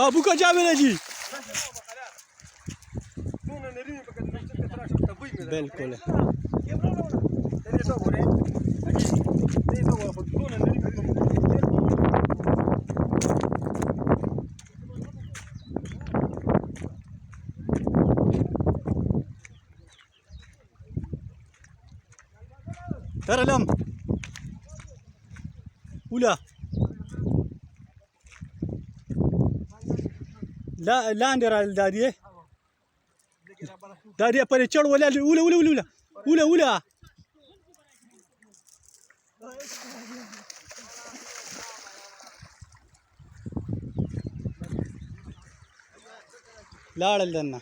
ابو کا جامل جی بالکل ترى لم ولا لا لاندر داديه داديه پر چړ ولا ولا ولا ولا ولا ولا لاړل دنه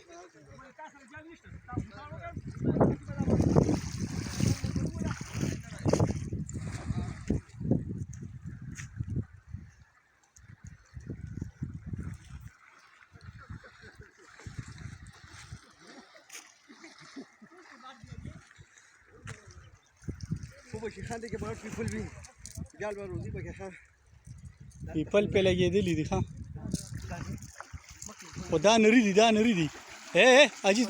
پیپل په لګېدلي دي ښه خو دا نري دي دا نري دي اجي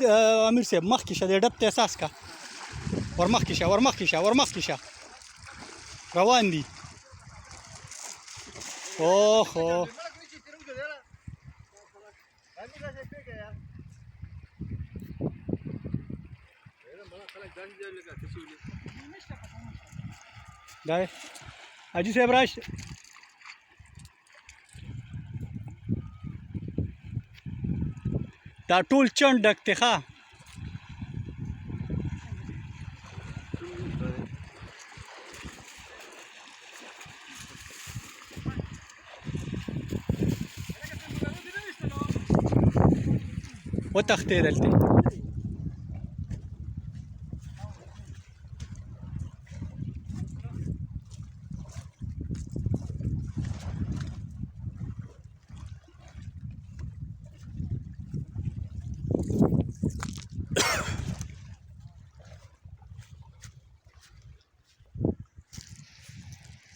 امیر صاحب مخکې شه د ډب ته احساس کا ورمخکې شه ورمخکې شه ورمخکې شه روان دي اوهو دا حاجي صاحب راش دا ټول چڼ ډک دی ښه وتښتې دلته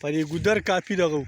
پر یې ګودر کافي دغه